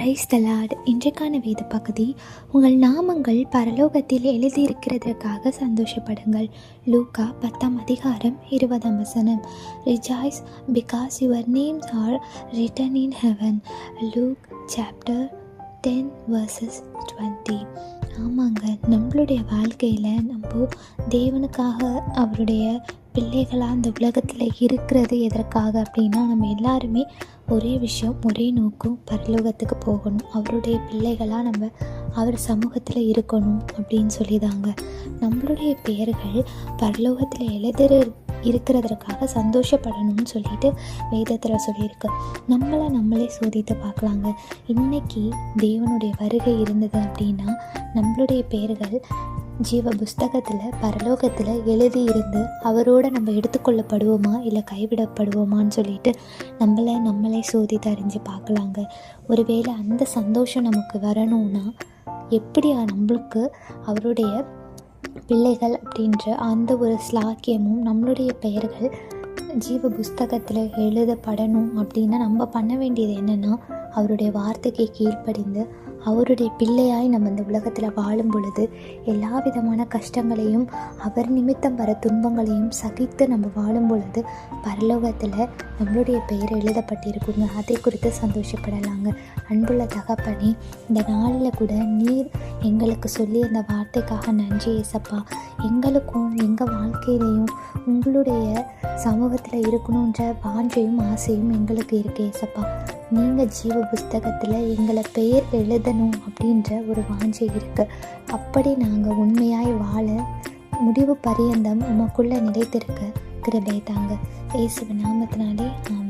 Praise the Lord. இன்றைக்கான வேத பகுதி, உங்கள் நாமங்கள் பரலோகத்தில் எழுதியிருக்கிறதற்காக சந்தோஷப்படுங்கள். லூக்கா 10:20. Rejoice because your names R written in heaven. Look chapter 10:20. ஆமாங்க, நம்மளுடைய வாழ்க்கையில் நம்ம தேவனுக்காக அவருடைய பிள்ளைகளாக அந்த உலகத்தில் இருக்கிறது எதற்காக அப்படின்னா, நம்ம எல்லாருமே ஒரே விஷயம், ஒரே நோக்கம், பரலோகத்துக்கு போகணும், அவருடைய பிள்ளைகளாக நம்ம அவர் சமூகத்தில் இருக்கணும் அப்படின்னு சொல்லிதாங்க. நம்மளுடைய பெயர்கள் பரலோகத்தில் இருக்கிறதற்காக சந்தோஷப்படணும்னு சொல்லிட்டு வேதத்தில் சொல்லியிருக்கு. நம்மளே சோதித்து பார்க்கலாங்க. இன்றைக்கி தேவனுடைய வருகை இருந்தது அப்படின்னா, நம்மளுடைய பெயர்கள் ஜீவ புஸ்தகத்தில் பரலோகத்தில் எழுதியிருந்து அவரோடு நம்ம எடுத்துக்கொள்ளப்படுவோமா இல்லை கைவிடப்படுவோமான்னு சொல்லிட்டு நம்மளே சோதித்து அறிஞ்சு பார்க்கலாங்க. ஒருவேளை அந்த சந்தோஷம் நமக்கு வரணும்னா எப்படி நம்மளுக்கு அவருடைய பிள்ளைகள் அப்படின்ற அந்த ஒரு ஸ்லாக்கியமும் நம்மளுடைய பெயர்கள் ஜீவ புஸ்தகத்தில் எழுதப்படணும் அப்படின்னா நம்ம பண்ண வேண்டியது என்னென்னா, அவருடைய வார்த்தைக்கு கீழ்ப்படிந்து அவருடைய பிள்ளையாய் நம்ம இந்த உலகத்தில் வாழும் பொழுது எல்லா விதமான கஷ்டங்களையும் அவர் நிமித்தம் வர துன்பங்களையும் சகித்து நம்ம வாழும் பொழுது பரலோகத்தில் நம்மளுடைய பெயர் எழுதப்பட்டிருக்குங்க. அதை குறித்து சந்தோஷப்படலாங்க. அன்புள்ள தகப்பனே, இந்த நாளில் கூட நீர் எங்களுக்கு சொல்லி அந்த வார்த்தைக்காக நன்றி ஏசப்பா. எங்களுக்கும் எங்கள் வாழ்க்கையிலையும் உங்களுடைய சமூகத்தில் இருக்கணுன்ற வாஞ்சையும் ஆசையும் எங்களுக்கு இருக்கு ஏசப்பா. நீங்கள் ஜீவ புஸ்தகத்தில் எங்களை பெயர் எழுதணும் அப்படின்ற ஒரு வாஞ்சை இருக்குது. அப்படி நாங்கள் உண்மையாய் வாழ முடிவு பரியந்தம் உமக்குள்ளே நிலைத்திருக்க கிருபை தாங்க. இயேசுவின் நாமத்தினாலே ஆமென்.